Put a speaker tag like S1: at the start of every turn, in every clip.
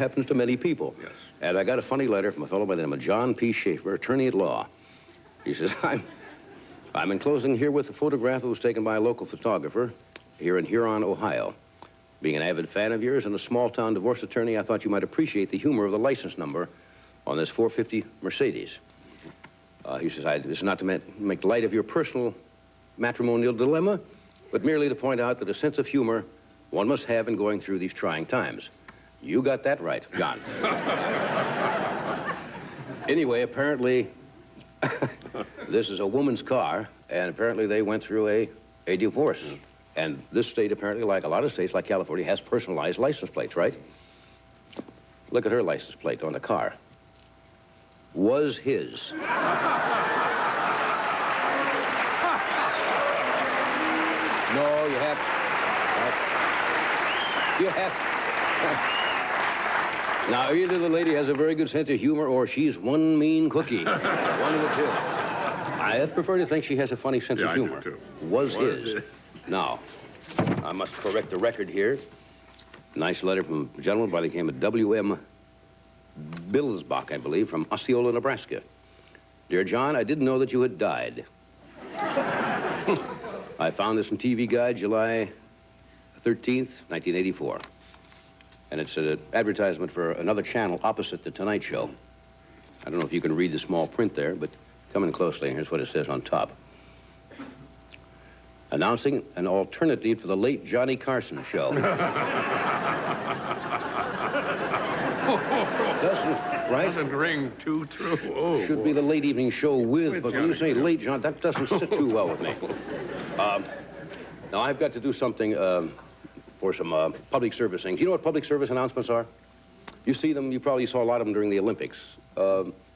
S1: Happens to many people.
S2: Yes.
S1: And I got a funny letter from a fellow by the name of John P. Schaefer, attorney at law. He says, I'm enclosing here with a photograph that was taken by a local photographer here in Huron, Ohio. Being an avid fan of yours and a small-town divorce attorney, I thought you might appreciate the humor of the license number on this 450 Mercedes. He says, this is not to make light of your personal matrimonial dilemma, but merely to point out that a sense of humor one must have in going through these trying times. You got that right, John. Anyway, apparently, this is a woman's car, and apparently they went through a divorce. And this state, apparently, like a lot of states, like California, has personalized license plates, right? Look at her license plate on the car. Was his. No, you have... You have... Now, either the lady has a very good sense of humor or she's one mean cookie. One of the two. I prefer to think she has a funny sense of humor.
S2: I do, too.
S1: Was his. Now, I must correct the record here. Nice letter from a gentleman by the name of W.M. Billsbach, I believe, from Osceola, Nebraska. Dear John, I didn't know that you had died. I found this in TV Guide, July 13th, 1984. And it's an advertisement for another channel opposite The Tonight Show. I don't know if you can read the small print there, but come in closely. Here's what it says on top. Announcing an alternative for the late Johnny Carson show.
S2: Doesn't ring too true. Oh,
S1: should be the late evening show with but when you say late, John, that doesn't sit too well with me. Now, I've got to do something for some public service things. You know what public service announcements are? You see them, you probably saw a lot of them during the Olympics.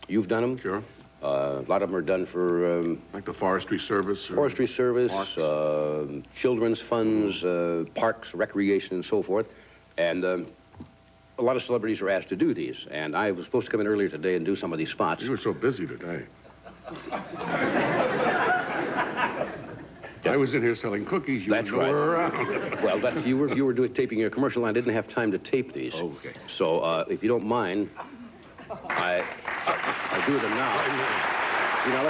S1: You've done them?
S2: Sure.
S1: A lot of them are done for...
S2: like the Forestry Service? Or
S1: Forestry Service, children's funds, parks, recreation, and so forth. And a lot of celebrities are asked to do these. And I was supposed to come in earlier today and do some of these spots.
S2: You were so busy today. I was in here selling cookies.
S1: That's right.
S2: Around.
S1: Well, you were doing taping your commercial, and I didn't have time to tape these.
S2: Okay.
S1: So, if you don't mind, I'll do them now. See, now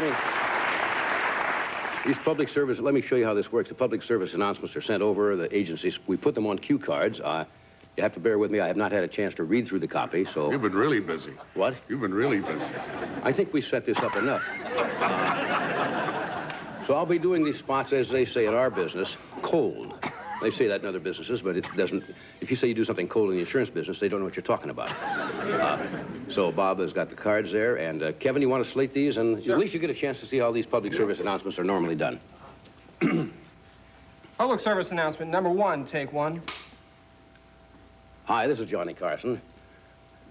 S1: these public service, let me show you how this works. The public service announcements are sent over, the agencies, we put them on cue cards. You have to bear with me, I have not had a chance to read through the copy, so...
S2: You've been really busy.
S1: What?
S2: You've been really busy.
S1: I think we set this up enough. So I'll be doing these spots, as they say in our business, cold. They say that in other businesses, but it doesn't... If you say you do something cold in the insurance business, they don't know what you're talking about. So Bob has got the cards there, and Kevin, you want to slate these? And sure. At least you get a chance to see how these public service announcements are normally done.
S3: Public service announcement number 1, take 1.
S1: Hi, this is Johnny Carson.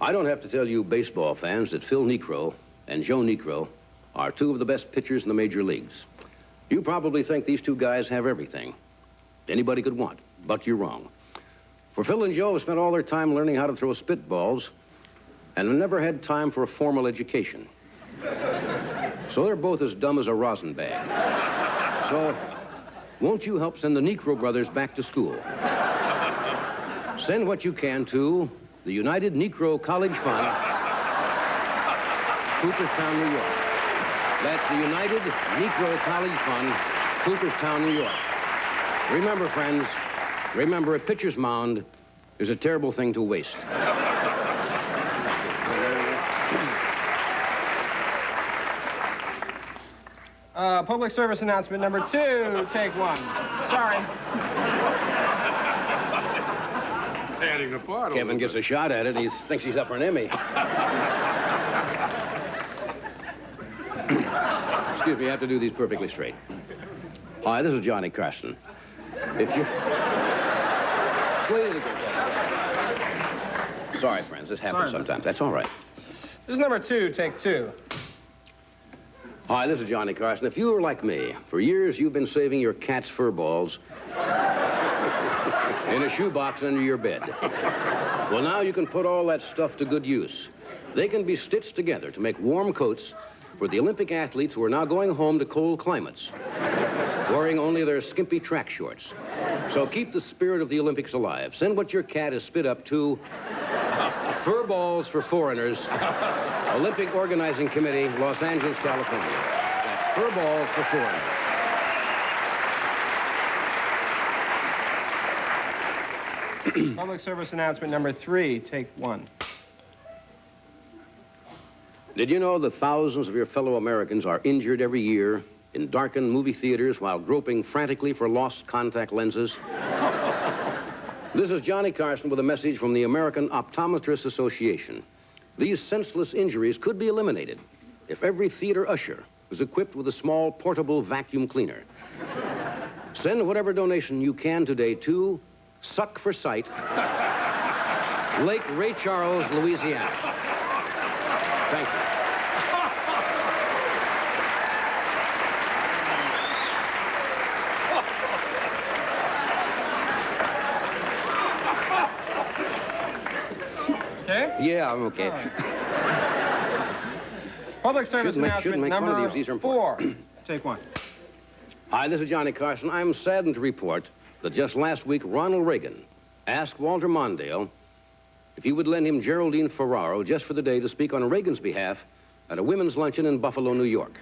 S1: I don't have to tell you baseball fans that Phil Niekro and Joe Niekro are two of the best pitchers in the major leagues. You probably think these two guys have everything anybody could want, but you're wrong. For Phil and Joe have spent all their time learning how to throw spitballs and have never had time for a formal education. So they're both as dumb as a rosin bag. So, won't you help send the Niekro brothers back to school? Send what you can to the United Negro College Fund, Cooperstown, New York. That's the United Negro College Fund, Cooperstown, New York. Remember, friends, remember a pitcher's mound is a terrible thing to waste.
S3: Public service announcement number 2, take 1. Sorry.
S2: Adding a part.
S1: Kevin gets a shot at it, and he thinks he's up for an Emmy. Excuse me, I have to do these perfectly straight. Hi, this is Johnny Carson. If you... Slate it again. Sorry, friends, this happens sometimes. That's all right.
S3: This is number 2, take 2.
S1: Hi, this is Johnny Carson. If you were like me, for years you've been saving your cat's fur balls in a shoebox under your bed. Well, now you can put all that stuff to good use. They can be stitched together to make warm coats for the Olympic athletes who are now going home to cold climates, wearing only their skimpy track shorts. So keep the spirit of the Olympics alive. Send what your cat has spit up to Fur balls for foreigners. Olympic Organizing Committee, Los Angeles, California. That's fur balls for foreigners.
S3: Public service announcement number 3, take 1.
S1: Did you know that thousands of your fellow Americans are injured every year in darkened movie theaters while groping frantically for lost contact lenses? This is Johnny Carson with a message from the American Optometrists Association. These senseless injuries could be eliminated if every theater usher was equipped with a small portable vacuum cleaner. Send whatever donation you can today to Suck for Sight, Lake Ray Charles, Louisiana. Thank you.
S3: Okay?
S1: Yeah, I'm okay.
S3: Public service announcement
S1: make fun of
S3: number
S1: these. These are
S3: 4, take 1.
S1: Hi, this is Johnny Carson. I'm saddened to report that just last week, Ronald Reagan asked Walter Mondale if he would lend him Geraldine Ferraro just for the day to speak on Reagan's behalf at a women's luncheon in Buffalo, New York.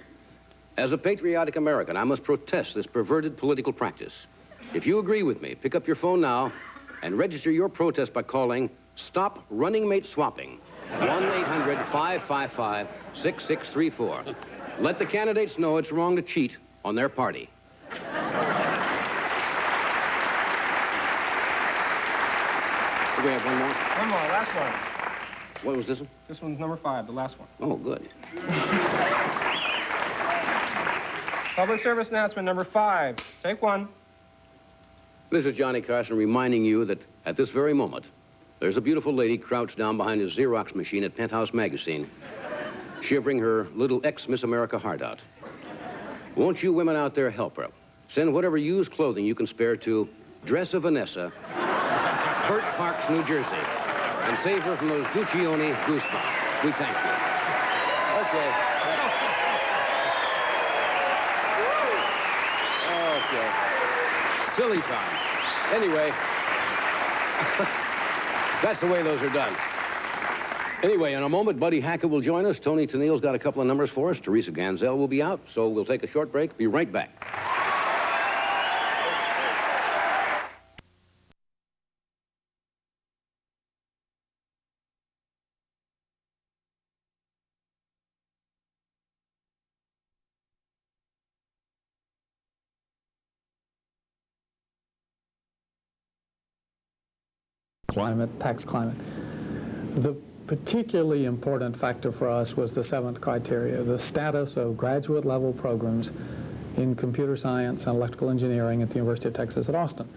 S1: As a patriotic American, I must protest this perverted political practice. If you agree with me, pick up your phone now and register your protest by calling Stop Running Mate Swapping, 1-800-555-6634. Let the candidates know it's wrong to cheat on their party. We have one more?
S3: One more, last one.
S1: What was this one?
S3: This one's number 5, the last one.
S1: Oh, good.
S3: Public service announcement number 5, take 1.
S1: This is Johnny Carson reminding you that at this very moment, there's a beautiful lady crouched down behind a Xerox machine at Penthouse Magazine, shivering her little ex-Miss America heart out. Won't you women out there help her? Send whatever used clothing you can spare to Dress of Vanessa, Burt Parks, New Jersey, and save her from those Guccione goosebumps. We thank you. Okay. Okay. Silly time. Anyway, that's the way those are done. Anyway, in a moment, Buddy Hackett will join us. Tony Tennille's got a couple of numbers for us. Teresa Ganzel will be out, so we'll take a short break. Be right back.
S4: Tax climate. The particularly important factor for us was the 7th criteria, the status of graduate level programs in computer science and electrical engineering at the University of Texas at Austin.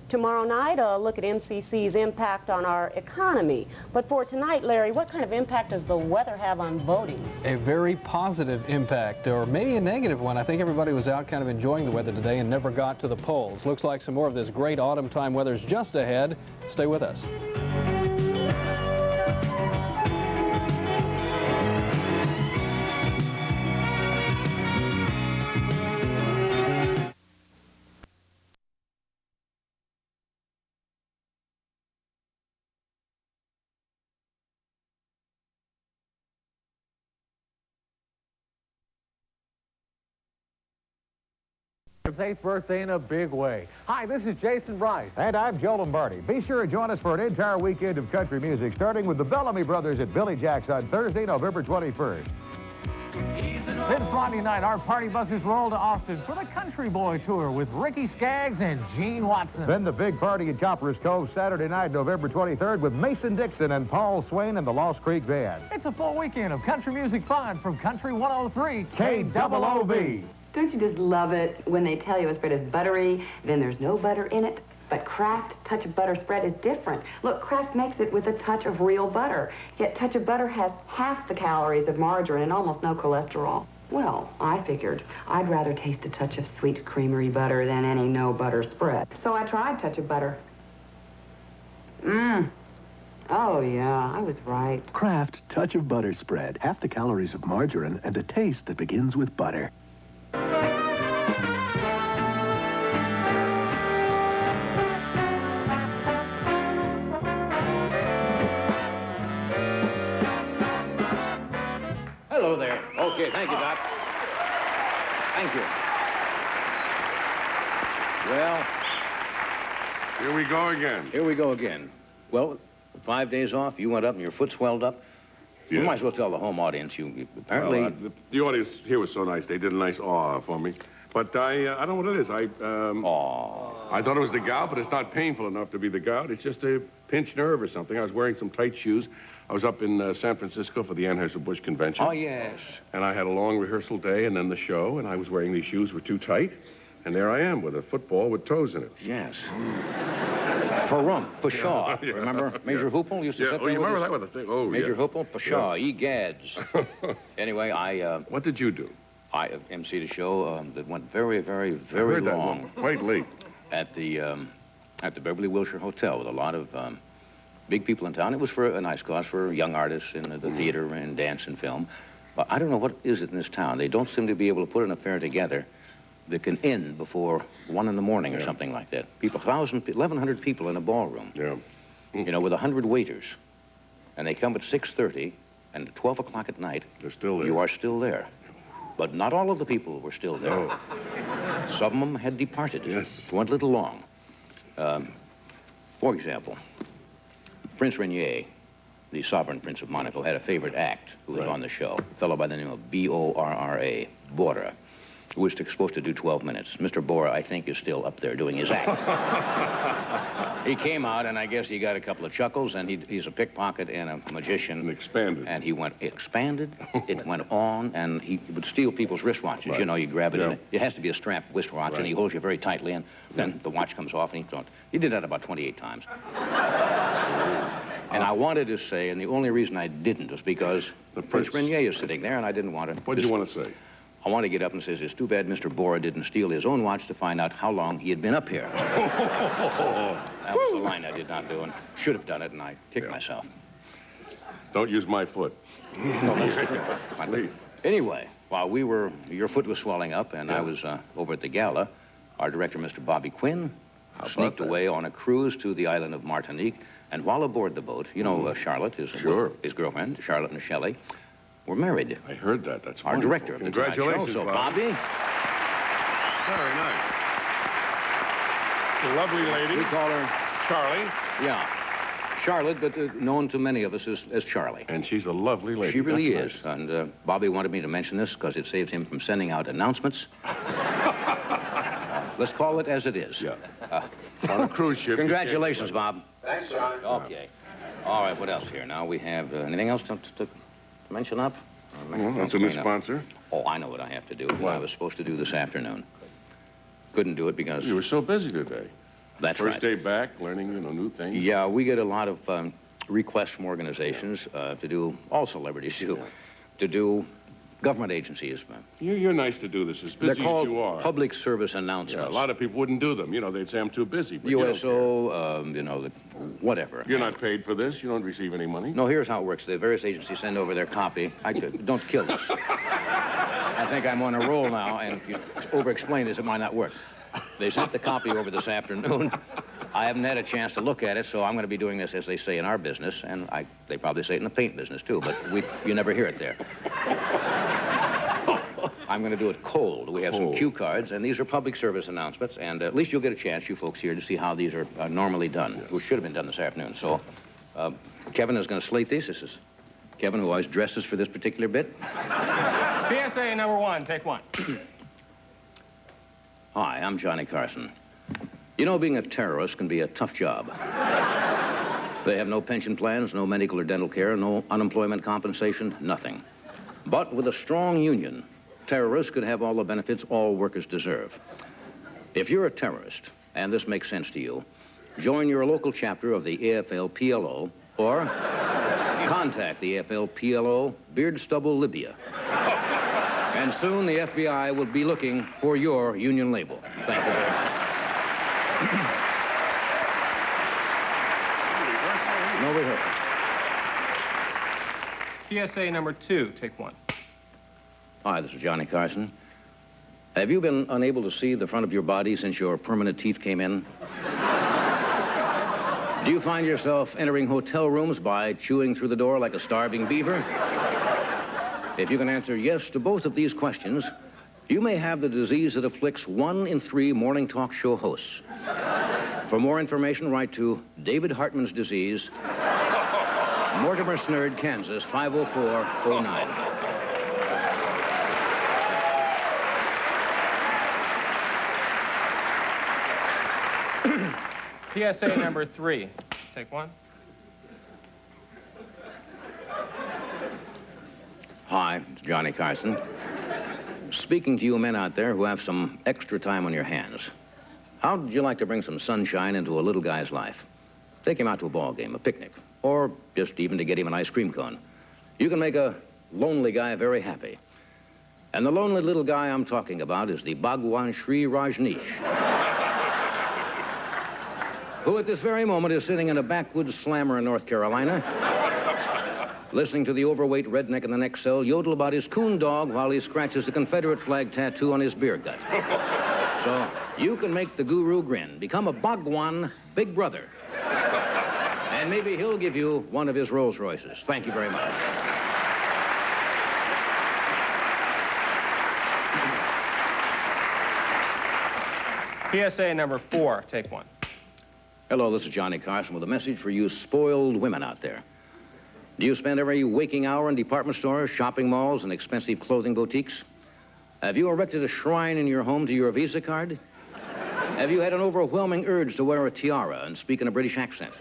S5: Tomorrow night, a look at MCC's impact on our economy. But for tonight, Larry, what kind of impact does the weather have on voting?
S6: A very positive impact, or maybe a negative one. I think everybody was out kind of enjoying the weather today and never got to the polls. Looks like some more of this great autumn time weather is just ahead. Stay with us.
S7: His 8th birthday in a big way. Hi, this is Jason Bryce.
S8: And I'm Joe Lombardi. Be sure to join us for an entire weekend of country music, starting with the Bellamy Brothers at Billy Jack's on Thursday, November 21st.
S7: Then Friday night, our party buses roll to Austin for the Country Boy Tour with Ricky Skaggs and Gene Watson.
S8: Then the big party at Copper's Cove Saturday night, November 23rd with Mason Dixon and Paul Swain and the Lost Creek Band.
S7: It's a full weekend of country music fun from Country 103
S8: KOOV.
S9: Don't you just love it when they tell you a spread is buttery, then there's no butter in it? But Kraft Touch of Butter spread is different. Look, Kraft makes it with a touch of real butter. Yet Touch of Butter has half the calories of margarine and almost no cholesterol. Well, I figured I'd rather taste a touch of sweet creamery butter than any no butter spread. So I tried Touch of Butter. Oh, yeah, I was right.
S10: Kraft Touch of Butter spread. Half the calories of margarine and a taste that begins with butter.
S1: Okay, thank you, Doc. Thank you. Well,
S2: Here we go again.
S1: here we go again. Well, 5 days off, you went up and your foot swelled up. You
S2: Yes.
S1: might as well tell the home audience you apparently...
S2: Well, the audience here was so nice. They did a nice awe for me. But I don't know what it is. I thought it was the gout, but it's not painful enough to be the gout. It's just a pinched nerve or something. I was wearing some tight shoes. I was up in San Francisco for the Anheuser-Busch convention.
S1: Oh, yes.
S2: And I had a long rehearsal day and then the show, and I was wearing these shoes were too tight. And there I am with a football with toes in it.
S1: Yes. Pshaw.
S2: Yeah.
S1: Remember Major
S2: Yes.
S1: Hoople used to
S2: Yeah.
S1: sit
S2: Oh,
S1: there
S2: you
S1: with
S2: remember
S1: his-
S2: that with the thing? Oh,
S1: Major
S2: yes.
S1: Hoople, Pshaw, egads. Anyway,
S2: What did you do?
S1: I emceed a show that went very, very, very
S2: heard that
S1: long
S2: one. Quite late.
S1: at the Beverly Wilshire Hotel with a lot of big people in town. It was for a nice cause for young artists in the theater and dance and film. But I don't know what is it in this town. They don't seem to be able to put an affair together that can end before 1 in the morning or something like that. 1,100 people in a ballroom.
S2: Yeah.
S1: You know, with 100 waiters. And they come at 6:30, and at 12 o'clock at night,
S2: They're still there.
S1: you are still there. But not all of the people were still there.
S2: No.
S1: Some of them had departed.
S2: Yes.
S1: It went a little long. For example, Prince Rainier, the sovereign Prince of Monaco, had a favorite act who was on the show, a fellow by the name of B-O-R-R-A, Bora, who was supposed to do 12 minutes. Mr. Bora, I think, is still up there doing his act. He came out, and I guess he got a couple of chuckles, and he's a pickpocket and a magician.
S2: And expanded.
S1: And he went, expanded, it went on, and he would steal people's wristwatches.
S2: Right.
S1: You know, you grab it,
S2: Yeah.
S1: and it has to be a strap wristwatch, and he holds you very tightly, and then the watch comes off, and he don't. He did that about 28 times. And I wanted to say, and the only reason I didn't was because
S2: The
S1: Prince
S2: Prince.
S1: Rainier is sitting there, and I didn't want to.
S2: What did you want to say?
S1: I want to get up and says, it's too bad Mr. Bora didn't steal his own watch to find out how long he had been up here. That was the line I did not do, and should have done it, and I kicked myself.
S2: Don't use my foot.
S1: No, that's true.
S2: Please.
S1: Anyway, while your foot was swelling up, and I was over at the gala, our director, Mr. Bobby Quinn, sneaked away on a cruise to the island of Martinique, and while aboard the boat, you know, Charlotte, his girlfriend, Charlotte and Shelley, were married.
S2: I heard that. That's
S1: Our
S2: wonderful.
S1: director of the Tonight Show.
S2: Congratulations,
S1: So,
S2: Bob.
S1: Bobby,
S2: Very nice. A lovely lady.
S1: we call her,
S2: Charlie.
S1: yeah, Charlotte, but known to many of us as Charlie.
S2: And she's a lovely lady.
S1: She really
S2: That's
S1: is.
S2: nice.
S1: And Bobby wanted me to mention this because it saves him from sending out announcements. Let's call it as it is.
S2: Yeah. On a cruise ship.
S1: Congratulations, Bob.
S3: Thanks, John.
S1: Okay. All right, what else here? Now we have anything else to mention up?
S2: That's a new sponsor.
S1: Oh, I know what I have to do. What I was supposed to do this afternoon. Couldn't do it because...
S2: You were so busy today.
S1: That's
S2: First
S1: right.
S2: day back, learning, new things.
S1: Yeah, we get a lot of requests from organizations to do, all celebrities do, to do government agencies.
S2: You're nice to do this, as
S1: They're
S2: busy
S1: called
S2: as you are.
S1: public service
S2: Yeah,
S1: announcements.
S2: a lot of people wouldn't do them. They'd say I'm too busy. But you don't care.
S1: USO, whatever.
S2: You're not paid for this. You don't receive any money.
S1: No, here's how it works. The various agencies send over their copy. Don't kill this. I think I'm on a roll now, and if you over-explain this, it might not work. They sent the copy over this afternoon. I haven't had a chance to look at it, so I'm going to be doing this, as they say in our business, and they probably say it in the paint business, too, but you never hear it there. I'm going to do it cold. We have some cue cards, and these are public service announcements, and at least you'll get a chance, you folks here, to see how these are normally done, which should have been done this afternoon. So Kevin is going to slate these. This is Kevin, who always dresses for this particular bit.
S3: PSA number 1, take 1.
S1: Hi, I'm Johnny Carson. You know, being a terrorist can be a tough job. They have no pension plans, no medical or dental care, no unemployment compensation, nothing. But with a strong union, terrorists could have all the benefits all workers deserve. If you're a terrorist, and this makes sense to you, join your local chapter of the AFL-PLO or contact the AFL-PLO Beard Stubble Libya. And soon the FBI will be looking for your union label. Thank you very much. No rehearsal.
S3: PSA number 2, take 1.
S1: Hi, this is Johnny Carson. Have you been unable to see the front of your body since your permanent teeth came in? Do you find yourself entering hotel rooms by chewing through the door like a starving beaver? If you can answer yes to both of these questions, you may have the disease that afflicts 1 in 3 morning talk show hosts. For more information, write to David Hartman's disease, Mortimer Snerd, Kansas, 50409.
S3: PSA number 3. Take 1.
S1: Hi, it's Johnny Carson. Speaking to you men out there who have some extra time on your hands, how would you like to bring some sunshine into a little guy's life? Take him out to a ball game, a picnic, or just even to get him an ice cream cone. You can make a lonely guy very happy. And the lonely little guy I'm talking about is the Bhagwan Sri Rajneesh, who at this very moment is sitting in a backwoods slammer in North Carolina, listening to the overweight redneck in the next cell yodel about his coon dog while he scratches the Confederate flag tattoo on his beer gut. So you can make the guru grin. Become a Bhagwan big brother. And maybe he'll give you one of his Rolls Royces. Thank you very much.
S3: PSA number 4. Take 1.
S1: Hello, this is Johnny Carson with a message for you spoiled women out there. Do you spend every waking hour in department stores, shopping malls, and expensive clothing boutiques? Have you erected a shrine in your home to your Visa card? Have you had an overwhelming urge to wear a tiara and speak in a British accent?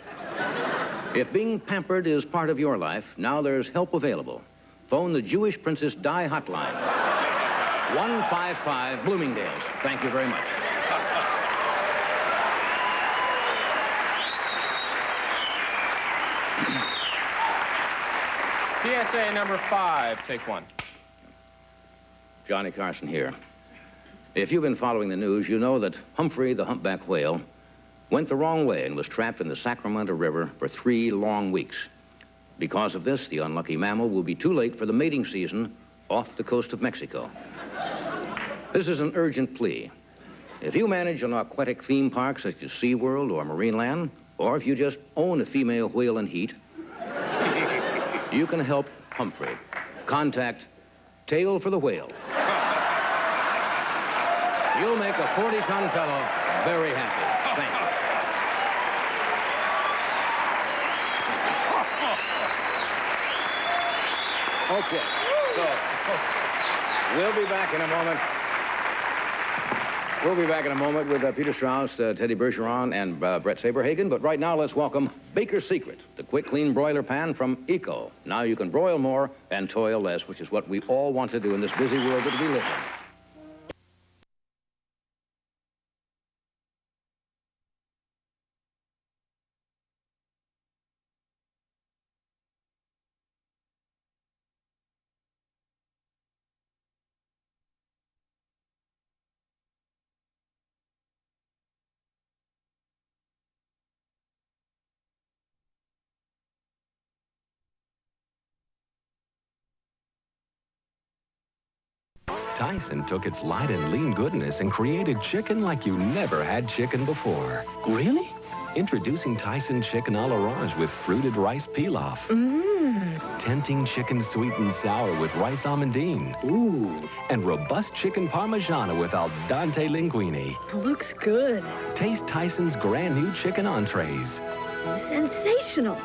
S1: If being pampered is part of your life, now there's help available. Phone the Jewish Princess Di hotline. 155 Bloomingdale's. Thank you very much.
S3: PSA number 5. Take 1.
S1: Johnny Carson here. If you've been following the news, you know that Humphrey the humpback whale went the wrong way and was trapped in the Sacramento River for 3 long weeks. Because of this, the unlucky mammal will be too late for the mating season off the coast of Mexico. This is an urgent plea. If you manage an aquatic theme park such as SeaWorld or Marineland, or if you just own a female whale in heat, you can help Humphrey. Contact Tail for the Whale. You'll make a 40-ton fellow very happy. Thank you. Okay, so we'll be back in a moment. We'll be back in a moment with Peter Strauss, Teddy Bergeron, and Brett Saberhagen. But right now, let's welcome Baker's Secret, the quick, clean broiler pan from Eco. Now you can broil more and toil less, which is what we all want to do in this busy world that we live in.
S11: Tyson took its light and lean goodness and created chicken like you never had chicken before. Really? Introducing Tyson Chicken a l'Orange with fruited rice pilaf. Tempting chicken sweet and sour with rice almondine. Ooh. And robust chicken parmigiana with al dente linguine.
S12: Looks good.
S11: Taste Tyson's grand new chicken entrees.
S12: Sensational.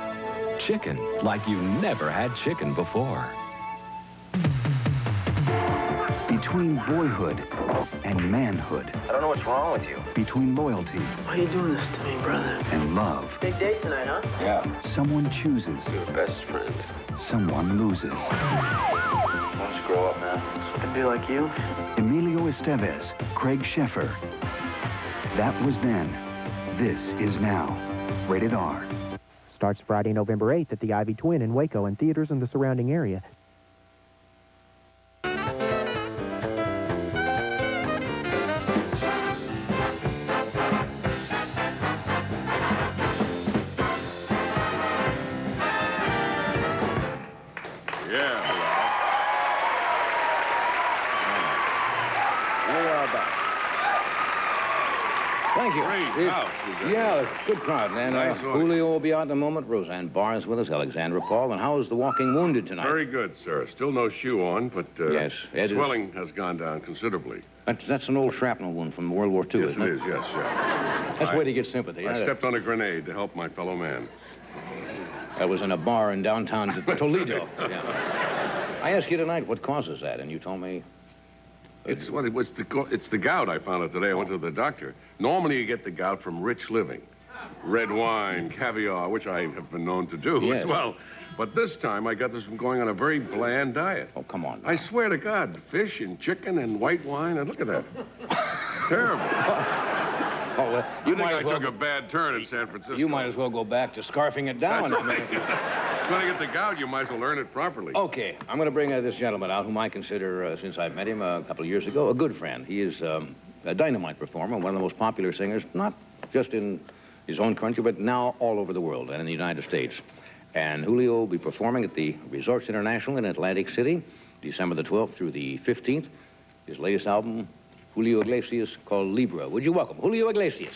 S11: Chicken like you never had chicken before.
S13: Between boyhood and manhood.
S14: I don't know what's wrong with you.
S13: Between loyalty.
S14: Why are you doing this to me, brother?
S13: And love.
S14: Big date tonight, huh? Yeah.
S13: Someone chooses.
S14: Your best friend.
S13: Someone loses.
S14: Why don't you grow up, man? I'd be like you.
S13: Emilio Estevez, Craig Sheffer. That was then. This is now. Rated R.
S15: Starts Friday, November 8th at the Ivy Twin in Waco and theaters in the surrounding area.
S1: thank you.
S2: Great house.
S1: Yeah, good crowd, man.
S2: Nice
S1: Julio will be out in a moment. Roseanne Barr is with us, Alexandra Paul. And how is the walking wounded tonight?
S2: Very good, sir. Still no shoe on, but
S1: yes,
S2: swelling has gone down considerably.
S1: That's an old shrapnel wound from World War II,
S2: yes,
S1: isn't it?
S2: Yes, it is, yes, yeah.
S1: That's the way to get sympathy.
S2: I stepped on a grenade to help my fellow man.
S1: That was in a bar in downtown Toledo. Yeah. I asked you tonight what causes that, and you told me...
S2: It's the gout. I found out today. I went to the doctor. Normally, you get the gout from rich living. Red wine, caviar, which I have been known to do as well. But this time, I got this from going on a very bland diet.
S1: Oh, come on.
S2: I swear to God, fish and chicken and white wine, and look at that. Terrible.
S1: Oh, well,
S2: I think I took a bad turn in San Francisco.
S1: You might as well go back to scarfing it down.
S2: That's right. If you're going to get the gout, you might as well learn it properly.
S1: Okay, I'm going to bring this gentleman out, whom I consider, since I met him a couple of years ago, a good friend. He is a dynamite performer, one of the most popular singers, not just in his own country, but now all over the world and in the United States. And Julio will be performing at the Resorts International in Atlantic City, December the 12th through the 15th. His latest album, Julio Iglesias, called Libra. Would you welcome Julio Iglesias?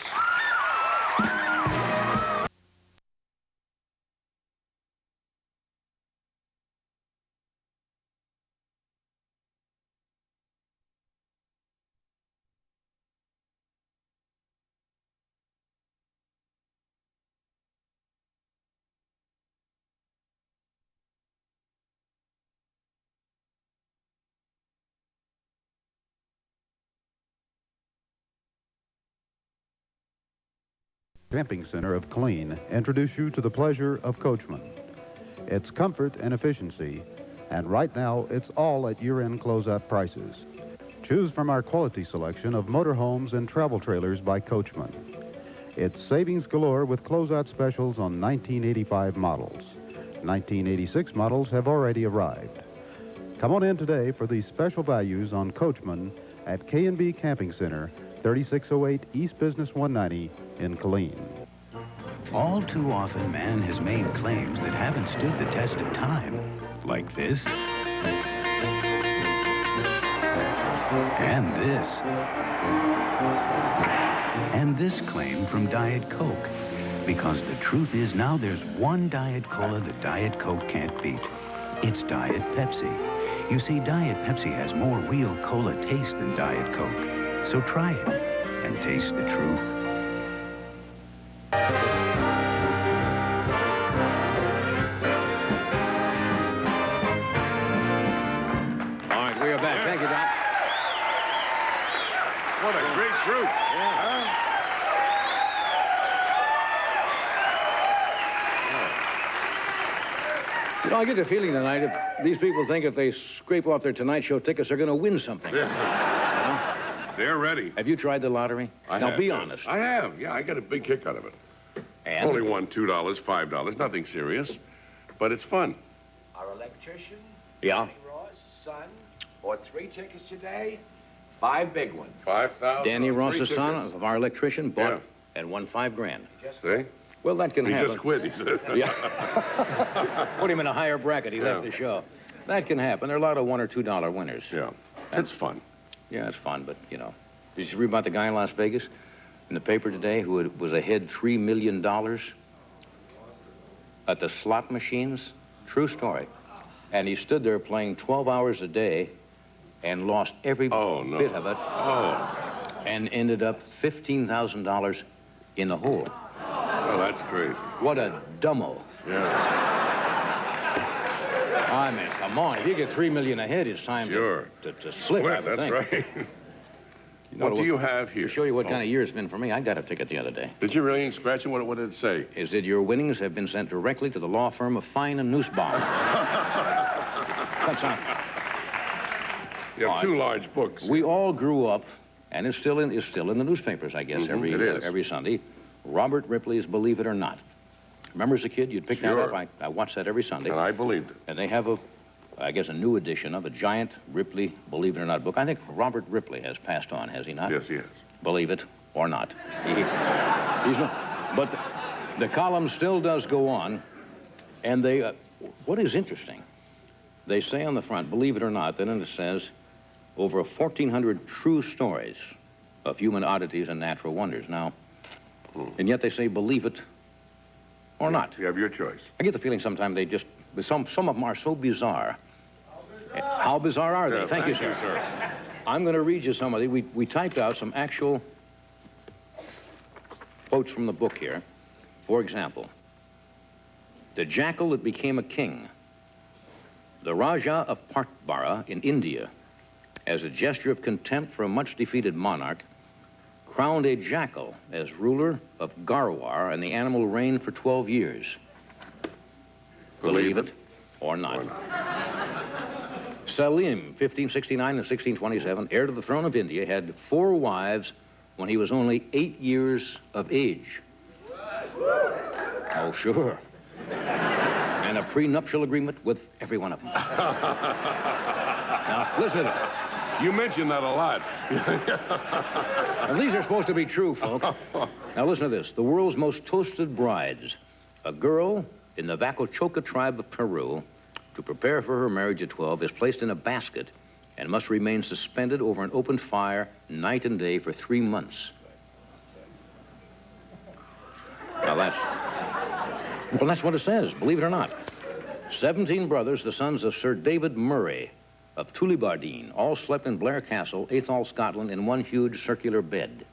S16: Camping Center of Killeen introduce you to the pleasure of Coachman. It's comfort and efficiency, and right now it's all at year-end closeout prices. Choose from our quality selection of motorhomes and travel trailers by Coachman. It's savings galore with closeout specials on 1985 models. 1986 models have already arrived. Come on in today for these special values on Coachman at K&B Camping Center, 3608 East Business 190 in Killeen.
S13: All too often, man has made claims that haven't stood the test of time, like this. And this. And this claim from Diet Coke. Because the truth is now there's one Diet Cola that Diet Coke can't beat. It's Diet Pepsi. You see, Diet Pepsi has more real cola taste than Diet Coke. So try it and taste the truth.
S1: All right, we are back. Thank you, Doc.
S2: What a great group.
S1: You know, I get the feeling tonight that these people think if they scrape off their Tonight Show tickets, they're going to win something.
S2: They're ready.
S1: Have you tried the lottery? Now, be honest.
S2: I have. Yeah, I got a big kick out of it.
S1: And?
S2: Only won $2, $5. Nothing serious. But it's fun.
S17: Our electrician,
S1: Yeah.
S17: Danny Ross, son, bought 3 tickets today, 5 big ones.
S2: 5,000.
S1: Danny Ross's
S2: 3
S1: son
S2: tickets.
S1: of our electrician bought and won $5 grand.
S2: See?
S1: Well, that can
S2: He
S1: happen.
S2: just quit, he said.
S1: Yeah. Put him in a higher bracket. He left the show. That can happen. There are a lot of $1 or $2 winners.
S2: Yeah. It's fun.
S1: Yeah, it's fun, but, you know. Did you read about the guy in Las Vegas in the paper today who was ahead $3 million at the slot machines? True story. And he stood there playing 12 hours a day and lost every bit of it. And ended up $15,000 in the hole.
S2: Oh, that's crazy.
S1: What a dumbo.
S2: Yeah.
S1: I mean, come on. If you get $3 million ahead, it's time to split, I would
S2: That's
S1: think.
S2: right. What do you have here?
S1: To show you what kind of year it's been for me, I got a ticket the other day.
S2: Did you really scratch it? What did it say?
S1: Is that your winnings have been sent directly to the law firm of Fine and Nussbaum. That's on.
S2: You have 2 large books.
S1: We all grew up, and it's still in the newspapers, I guess,
S2: it is.
S1: every Sunday. Robert Ripley's Believe It or Not. Remember as a kid, you'd pick that up. I watched that every Sunday.
S2: And I believed it.
S1: And they have I guess, a new edition of a giant Ripley Believe It or Not book. I think Robert Ripley has passed on, has he not?
S2: Yes, he has.
S1: Believe it or not. He's not. But the column still does go on, and they, what is interesting, they say on the front, believe it or not, then it says, over 1,400 true stories of human oddities and natural wonders. Now, And yet they say believe it or not.
S2: You have your choice.
S1: I get the feeling sometimes they just, some of them are so bizarre. How bizarre are they?
S2: Yeah,
S1: thank you, sir. I'm going to read you some of these. We typed out some actual quotes from the book here. For example, the jackal that became a king. The Raja of Patbara in India, as a gesture of contempt for a much-defeated monarch, crowned a jackal as ruler of Garwar, and the animal reigned for 12 years. Believe it or not. Salim, 1569 and 1627, heir to the throne of India, had 4 wives when he was only 8 years of age. Oh, sure. And a prenuptial agreement with every one of them. Now, listen to it.
S2: You mentioned that a lot.
S1: Now, these are supposed to be true, folks. Now, listen to this. The world's most toasted brides. A girl in the Vacochoca tribe of Peru, to prepare for her marriage at 12, is placed in a basket and must remain suspended over an open fire night and day for 3 months. Now, that's what it says, believe it or not. 17 brothers, the sons of Sir David Murray of Tullibardine, all slept in Blair Castle, Athol, Scotland, in one huge circular bed.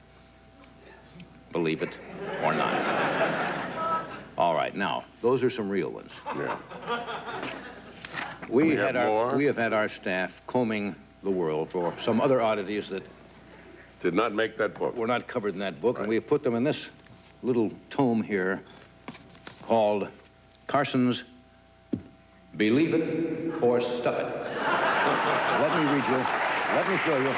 S1: Believe it or not. All right, now, those are some real ones.
S2: Yeah.
S1: We have had our staff combing the world for some other oddities that
S2: did not make that book.
S1: Were not covered in that book, right. And we have put them in this little tome here called Carson's Believe It or Stuff It. Let me read you. Let me show you.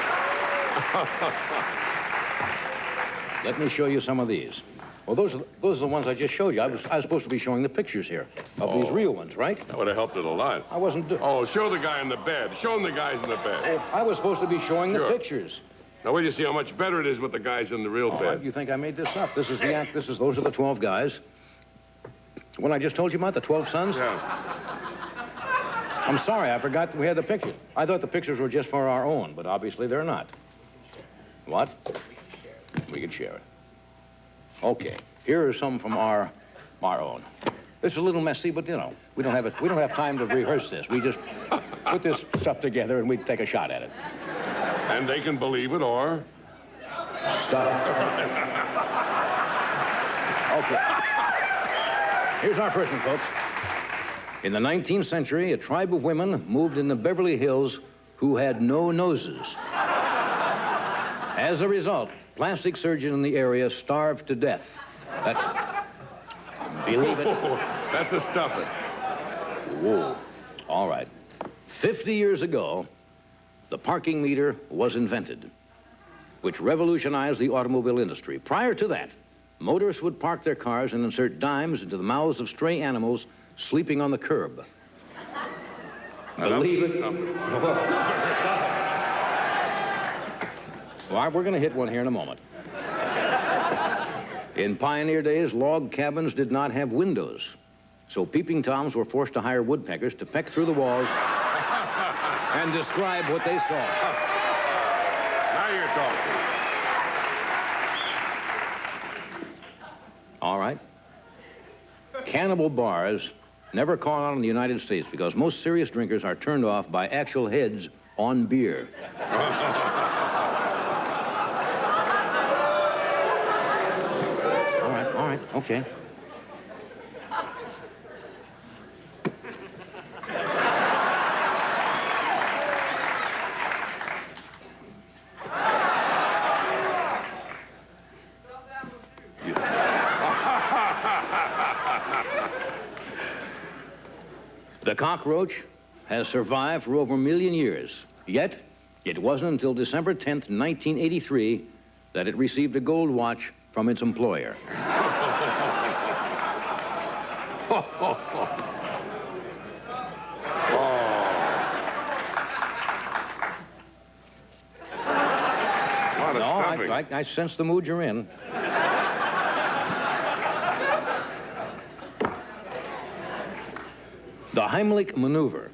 S1: Let me show you some of these. Well, those are the ones I just showed you. I was supposed to be showing the pictures here of these real ones, right?
S2: That would have helped it a lot.
S1: I wasn't
S2: Oh, show the guy in the bed. Show him the guys in the bed.
S1: Oh, I was supposed to be showing the pictures.
S2: Now, wait till you see how much better it is with the guys in the real bed.
S1: You think I made this up? This is the act. Those are the 12 guys. What I just told you about, the 12 sons?
S2: Yeah.
S1: I'm sorry, I forgot we had the pictures. I thought the pictures were just for our own, but obviously they're not. What? We can share it. Okay, here are some from our own. This is a little messy, but you know, we don't have time to rehearse this. We just put this stuff together and we take a shot at it.
S2: And they can believe it or
S1: stop. Okay. Here's our first one, folks. In the 19th century, a tribe of women moved in the Beverly Hills who had no noses. As a result, plastic surgeons in the area starved to death. That's... Believe it.
S2: That's a stuff it.
S1: Whoa. All right. 50 years ago, the parking meter was invented, which revolutionized the automobile industry. Prior to that, motorists would park their cars and insert dimes into the mouths of stray animals sleeping on the curb. Believe it. Well, we're going to hit one here in a moment. In pioneer days, log cabins did not have windows, so peeping Toms were forced to hire woodpeckers to peck through the walls and describe what they saw.
S2: Now you're talking.
S1: All right. Cannibal bars never caught on in the United States because most serious drinkers are turned off by actual heads on beer. All right, okay. The cockroach has survived for over 1 million years. Yet, it wasn't until December 10th, 1983, that it received a gold watch from its employer. I sense the mood you're in. The Heimlich maneuver is...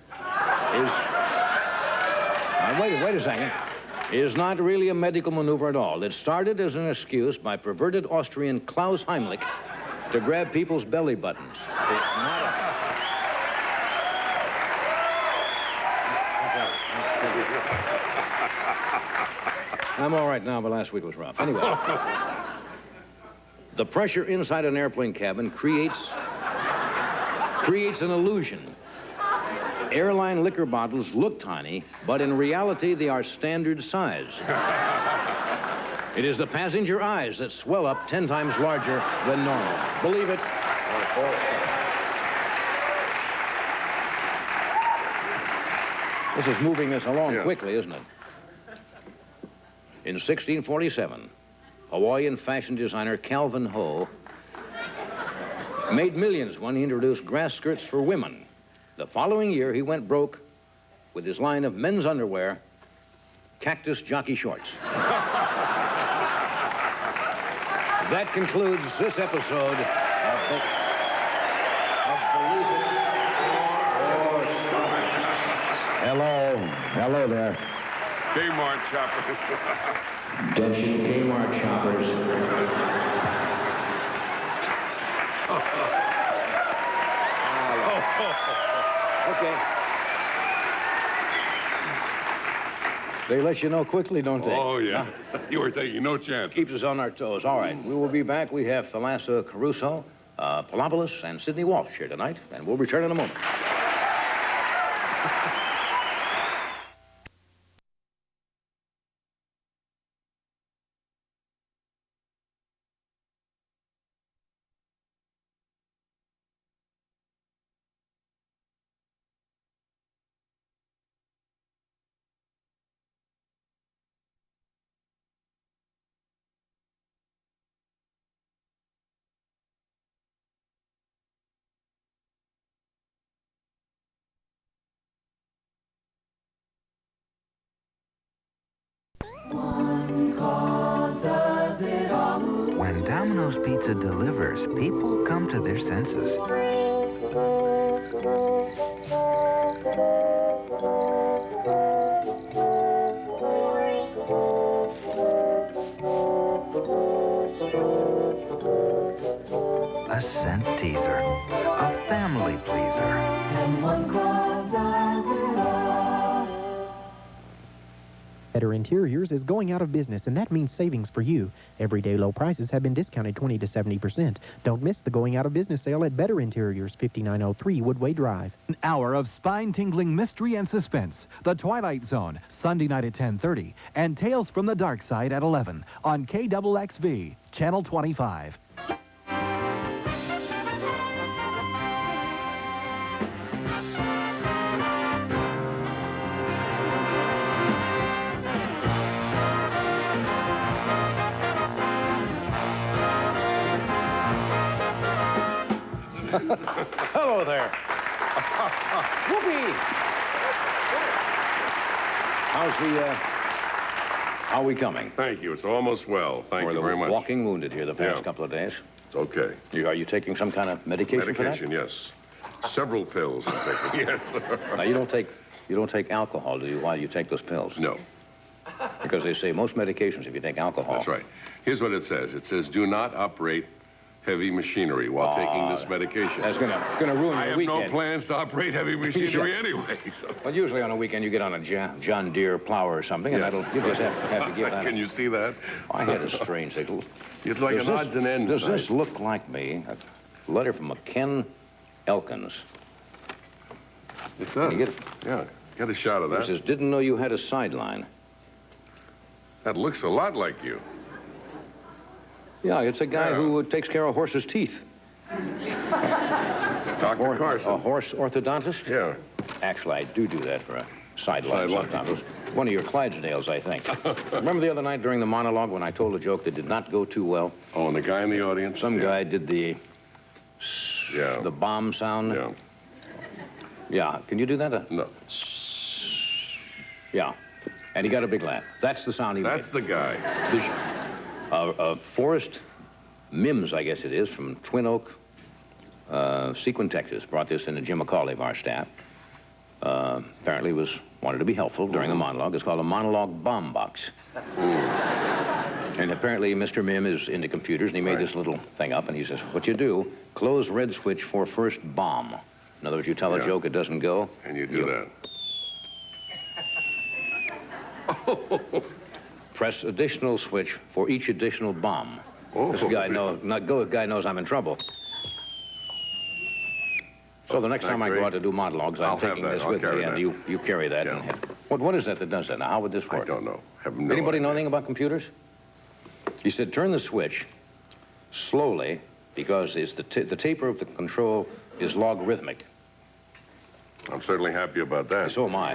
S1: Now, wait a second. is not really a medical maneuver at all. It started as an excuse by perverted Austrian Klaus Heimlich to grab people's belly buttons. I'm all right now, but last week was rough. Anyway, the pressure inside an airplane cabin creates an illusion. Airline liquor bottles look tiny, but in reality, they are standard size. It is the passenger eyes that swell up 10 times larger than normal. Believe it or false. This is moving us along quickly, isn't it? In 1647, Hawaiian fashion designer Calvin Ho made millions when he introduced grass skirts for women. The following year, he went broke with his line of men's underwear, cactus jockey shorts. That concludes this episode of Believe It or Stop It. Hello there.
S2: Kmart shoppers.
S1: Attention Kmart shoppers. Okay. They let you know quickly, don't they?
S2: Oh, yeah. You were taking no chance.
S1: Keeps us on our toes. All right. We will be back. We have Thalassa Caruso, Palopoulos, and Sidney Walsh here tonight, and we'll return in a moment.
S18: When Domino's Pizza delivers, people come to their senses. A scent teaser, a family pleaser. And one call does it all.
S15: Better Interiors is going out of business, and that means savings for you. Everyday low prices have been discounted 20 to 70%. Don't miss the going out of business sale at Better Interiors, 5903 Woodway Drive.
S19: An hour of spine-tingling mystery and suspense. The Twilight Zone, Sunday night at 10:30, and Tales from the Dark Side at 11 on KXXV, Channel 25.
S1: Hello there. Whoopee! How are we coming?
S2: Thank you. It's almost well. Thank you very much.
S1: Walking wounded here the past couple of days.
S2: It's okay.
S1: Are you taking some kind of medication for that?
S2: Medication, yes. Several pills I'm taking. Yes.
S1: Now, you don't take alcohol, do you, while you take those pills?
S2: No.
S1: Because they say most medications, if you take alcohol...
S2: That's right. Here's what it says. It says, do not operate heavy machinery while taking this medication.
S1: That's gonna ruin your weekend.
S2: I have no plans to operate heavy machinery anyway. So.
S1: Well, usually on a weekend you get on a John Deere plower or something, and you just have to give that.
S2: Can you see that?
S1: I had a strange thing.
S2: It's like an odds and ends.
S1: Does this look like me? A letter from a Ken Elkins.
S2: It does.
S1: Can you get it?
S2: Yeah, get a shot of that.
S1: It says, didn't know you had a sideline.
S2: That looks a lot like you.
S1: Yeah, it's a guy who takes care of horses' teeth.
S2: Dr. Carson.
S1: A horse orthodontist?
S2: Yeah.
S1: Actually, I do that for a sideline sometimes. One of your Clydesdales, I think. Remember the other night during the monologue when I told a joke that did not go too well?
S2: Oh, and the guy in the audience?
S1: Some guy did the bomb sound.
S2: Yeah.
S1: Yeah, can you do that?
S2: No.
S1: Yeah, and he got a big laugh. That's the sound he made.
S2: That's the guy.
S1: Forrest Mims, I guess it is, from Twin Oak, Sequin, Texas, brought this in to Jim McCauley of our staff. Apparently was wanted to be helpful during the monologue. It's called a monologue bomb box. And apparently Mr. Mim is into computers, and he made this little thing up, and he says, what you do, close red switch for first bomb. In other words, you tell a joke, it doesn't go.
S2: And you do
S1: that. Press additional switch for each additional bomb. This guy knows I'm in trouble. So the next time I go out to do monologues, I'm taking this with me, and you carry that.
S2: Yeah.
S1: And what is that does that? Now, how would this work?
S2: I don't know. Have no
S1: Anybody know
S2: idea.
S1: anything about computers? He said, turn the switch slowly, because it's the taper of the control is logarithmic.
S2: I'm certainly happy about that.
S1: So am I.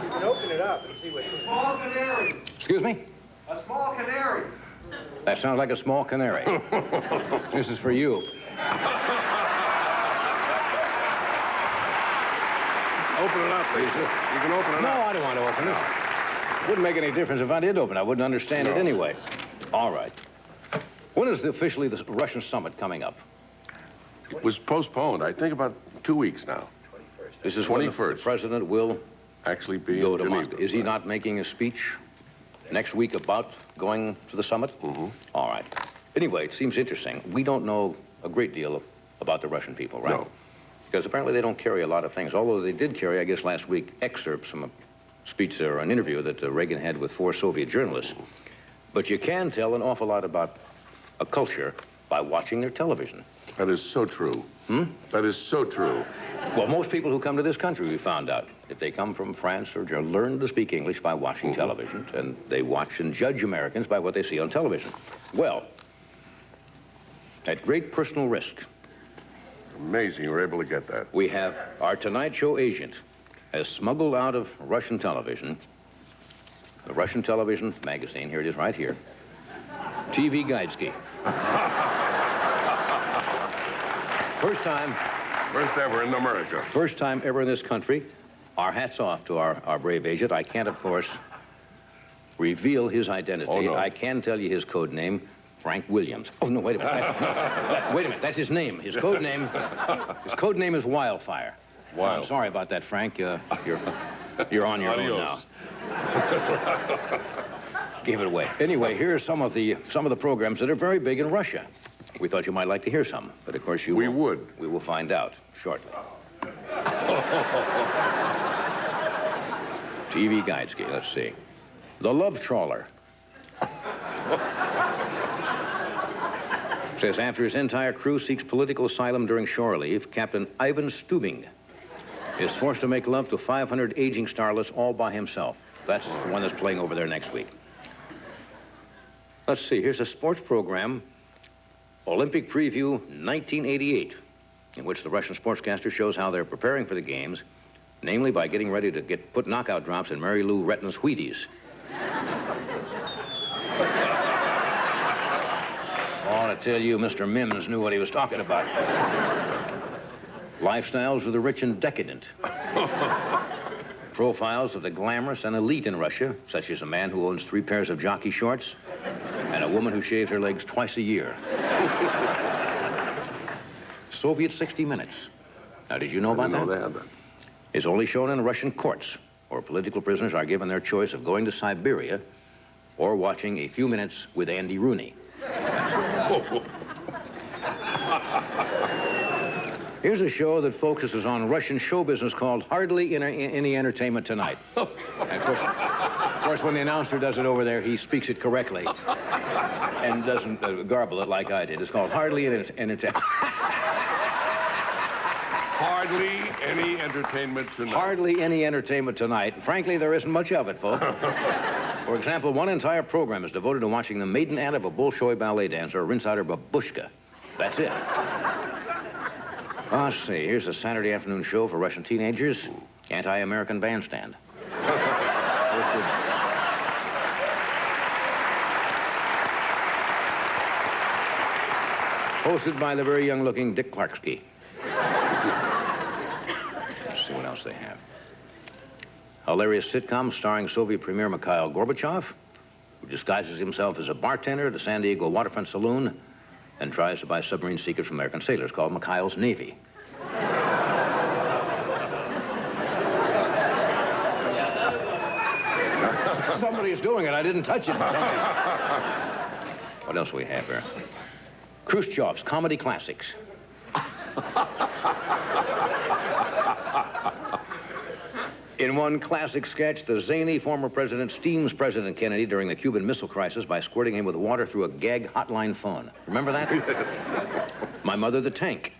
S3: You can open it up and see what... A small canary.
S1: Excuse me?
S3: A small canary.
S1: That sounds like a small canary. This is for you.
S2: Open it up, please. You can open it up.
S1: No, I don't want to open it. Wouldn't make any difference if I did open it. I wouldn't understand it anyway. All right. When is officially the Russian summit coming up?
S2: It was postponed, I think, about 2 weeks now.
S1: This is when the president will
S2: actually
S1: go to Moscow. Is he not making a speech next week about going to the summit? All right. Anyway, it seems interesting. We don't know a great deal about the Russian people, right?
S2: No.
S1: Because apparently they don't carry a lot of things, although they did carry, I guess, last week, excerpts from a speech or an interview that Reagan had with 4 Soviet journalists. But you can tell an awful lot about a culture by watching their television.
S2: That is so true. That is so true.
S1: Well, most people who come to this country, we found out, if they come from France or Germany, learn to speak English by watching television, and they watch and judge Americans by what they see on television. Well, at great personal risk.
S2: Amazing you were able to get that.
S1: We have our Tonight Show agent has smuggled out of Russian television, the Russian television magazine, here it is right here, TV Guidesky. First time.
S2: First ever in America.
S1: First time ever in this country. Our hats off to our brave agent. I can't, of course, reveal his identity.
S2: Oh, no.
S1: I can tell you his code name, Frank Williams. Oh, no, wait a minute. Wait a minute, that's his name. His code name is Wildfire. I'm sorry about that, Frank. You're on your own now. Give it away. Anyway, here are some of the programs that are very big in Russia. We thought you might like to hear some, but of course we would. We will find out shortly. TV Guidesky, let's see. The Love Trawler. Says after his entire crew seeks political asylum during shore leave, Captain Ivan Stubing is forced to make love to 500 aging starlets all by himself. That's the one that's playing over there next week. Let's see, here's a sports program, Olympic Preview 1988, in which the Russian sportscaster shows how they're preparing for the games, namely by getting ready to put knockout drops in Mary Lou Retton's Wheaties. I want to tell you, Mr. Mims knew what he was talking about. Lifestyles of the rich and decadent. Profiles of the glamorous and elite in Russia, such as a man who owns 3 pairs of jockey shorts and a woman who shaves her legs twice a year. Soviet 60 Minutes. Now, did you know about that? I didn't know they had that. It's only shown in Russian courts, where political prisoners are given their choice of going to Siberia or watching A Few Minutes with Andy Rooney. Here's a show that focuses on Russian show business called Hardly Any Entertainment Tonight. And of course, when the announcer does it over there, he speaks it correctly and doesn't garble it like I did. It's called Hardly Any Entertainment.
S2: Hardly any entertainment tonight.
S1: Hardly any entertainment tonight. Frankly, there isn't much of it, folks. For example, one entire program is devoted to watching the maiden aunt of a Bolshoi ballet dancer rinse out her babushka. That's it. Let's see. Here's a Saturday afternoon show for Russian teenagers. Anti-American Bandstand. Hosted by the very young-looking Dick Clarksky. Let's see what else they have. Hilarious sitcom starring Soviet Premier Mikhail Gorbachev, who disguises himself as a bartender at a San Diego waterfront saloon and tries to buy submarine secrets from American sailors, called Mikhail's Navy. Somebody's doing it. I didn't touch it. What else do we have here? Khrushchev's Comedy Classics. In one classic sketch, the zany former president steams President Kennedy during the Cuban Missile Crisis by squirting him with water through a gag hotline phone. Remember that?
S2: Yes.
S1: My Mother the Tank.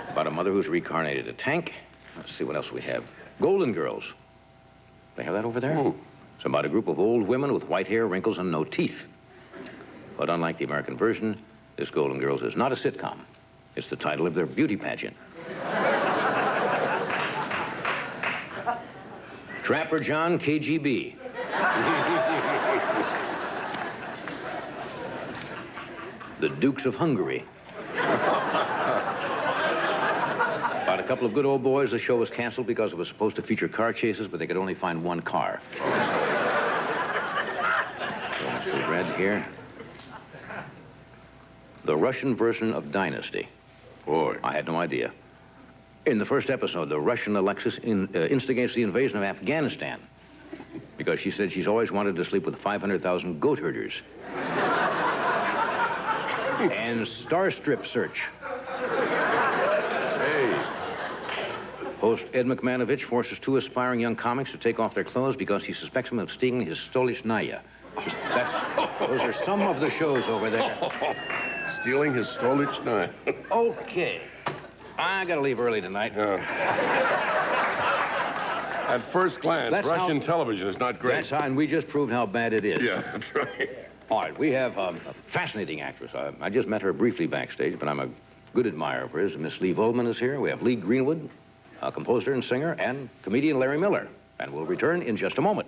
S1: About a mother who's reincarnated a tank. Let's see what else we have. Golden Girls. They have that over there?
S2: Oh.
S1: It's about a group of old women with white hair, wrinkles, and no teeth. But unlike the American version, this Golden Girls is not a sitcom. It's the title of their beauty pageant. Trapper John, KGB. The Dukes of Hungary. About a couple of good old boys, the show was canceled because it was supposed to feature car chases, but they could only find one car. So let's do red here. The Russian version of Dynasty.
S2: Boy.
S1: I had no idea. In the first episode, the Russian Alexis instigates the invasion of Afghanistan because she said she's always wanted to sleep with 500,000 goat herders. And Star Strip Search.
S2: Hey.
S1: Host Ed McManovich forces two aspiring young comics to take off their clothes because he suspects them of stealing his Stolichnaya. Those are some of the shows over there.
S2: Stealing his Stolichnaya.
S1: Okay. I gotta leave early tonight.
S2: At first glance, Russian television is not great.
S1: That's how, and we just proved how bad it is.
S2: Yeah, that's right.
S1: All right, we have a fascinating actress. I just met her briefly backstage, but I'm a good admirer of hers. Miss Lee Volman is here. We have Lee Greenwood, a composer and singer, and comedian Larry Miller. And we'll return in just a moment.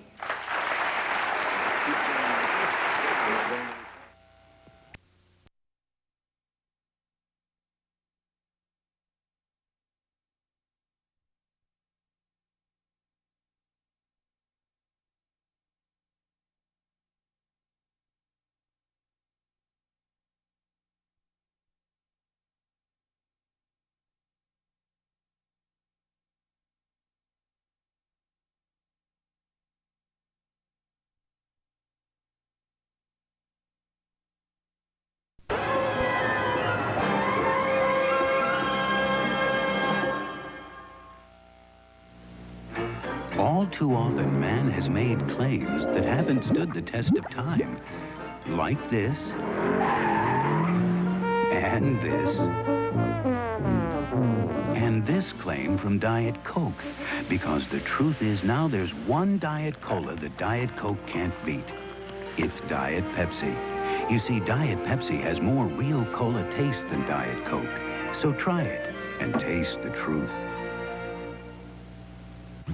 S13: All too often, man has made claims that haven't stood the test of time. Like this. And this. And this claim from Diet Coke. Because the truth is now there's one Diet Cola that Diet Coke can't beat. It's Diet Pepsi. You see, Diet Pepsi has more real cola taste than Diet Coke. So try it and taste the truth.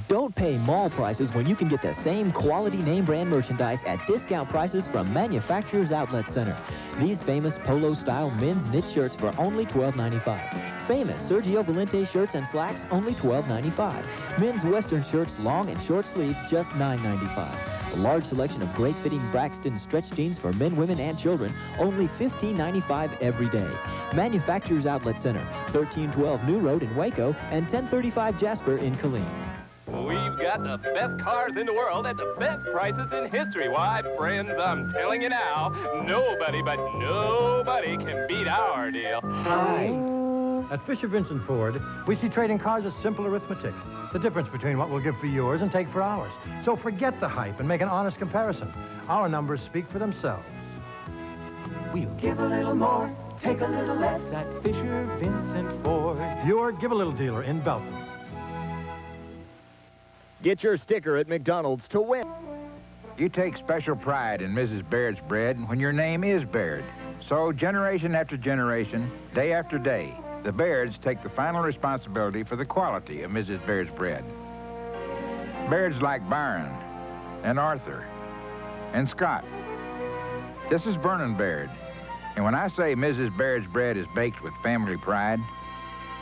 S20: Don't pay mall prices when you can get the same quality name brand merchandise at discount prices from Manufacturers Outlet Center. These famous polo-style men's knit shirts for only $12.95. Famous Sergio Valente shirts and slacks, only $12.95. Men's Western shirts, long and short sleeve, just $9.95. A large selection of great-fitting Braxton stretch jeans for men, women, and children, only $15.95 every day. Manufacturers Outlet Center, 1312 New Road in Waco and 1035 Jasper in Killeen.
S21: We've got the best cars in the world at the best prices in history. Why, friends, I'm telling you now, nobody but nobody can beat our deal.
S22: Hi. At Fisher Vincent Ford, we see trading cars as simple arithmetic. The difference between what we'll give for yours and take for ours. So forget the hype and make an honest comparison. Our numbers speak for themselves.
S23: We'll give a little more, take a little less at Fisher Vincent Ford.
S22: Your Give a Little dealer in Belton.
S24: Get your sticker at McDonald's to win.
S25: You take special pride in Mrs. Baird's bread when your name is Baird. So generation after generation, day after day, the Bairds take the final responsibility for the quality of Mrs. Baird's bread. Bairds like Byron and Arthur and Scott. This is Vernon Baird. And when I say Mrs. Baird's bread is baked with family pride,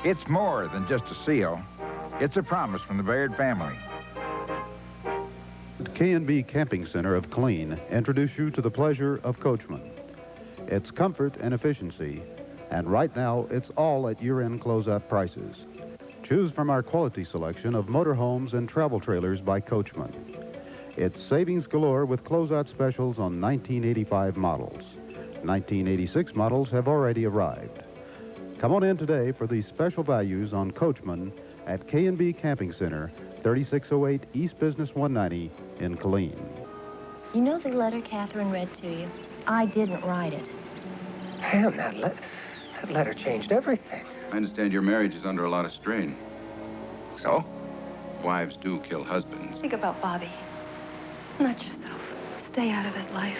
S25: it's more than just a seal. It's a promise from the Baird family.
S16: K&B Camping Center of Killeen introduce you to the pleasure of coachman. It's comfort and efficiency, and right now it's all at year-end close-up prices. Choose from our quality selection of motorhomes and travel trailers by Coachman. It's savings galore with closeout specials on 1985 models. 1986 models have already arrived. Come on in today for these special values on Coachman at K&B Camping Center, 3608 East Business 190 in Killeen.
S4: You know the letter Catherine read to you? I didn't write it.
S3: Pam, that letter changed everything.
S5: I understand your marriage is under a lot of strain.
S3: So?
S5: Wives do kill husbands.
S4: Think about Bobby. Not yourself. Stay out of his life.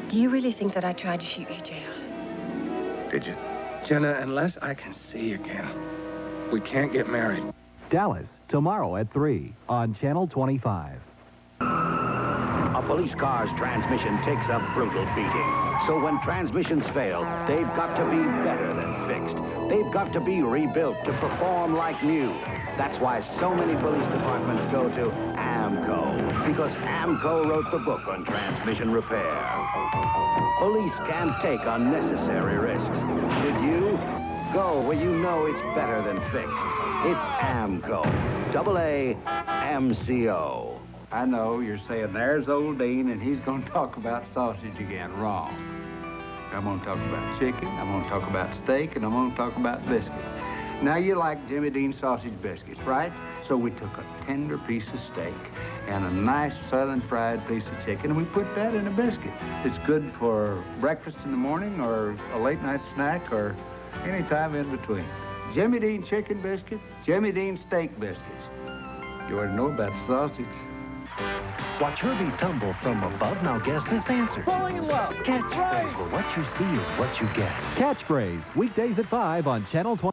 S3: Do you really think that I tried to shoot you, J.R.?
S5: Did you?
S3: Jenna, unless I can see you again, we can't get married.
S19: Dallas, tomorrow at 3 on Channel 25.
S6: A police car's transmission takes a brutal beating. So when transmissions fail, they've got to be better than fixed. They've got to be rebuilt to perform like new. That's why so many police departments go to AMCO, because AMCO wrote the book on transmission repair. Police can't take unnecessary risks. Should you? Go where you know it's better than fixed. It's AMCO. AAMCO.
S7: I know you're saying, there's old Dean, and he's going to talk about sausage again. Wrong. I'm going to talk about chicken, I'm going to talk about steak, and I'm going to talk about biscuits. Now, you like Jimmy Dean sausage biscuits, right? So we took a tender piece of steak and a nice southern fried piece of chicken, and we put that in a biscuit. It's good for breakfast in the morning or a late night snack or any time in between. Jimmy Dean chicken biscuit, Jimmy Dean steak biscuits. You ought to know about sausage.
S11: Watch Herbie tumble from above. Now guess this answer.
S19: Falling in love.
S11: Catchphrase. Well, what you see is what you guess.
S19: Catchphrase, weekdays at 5 on Channel 20.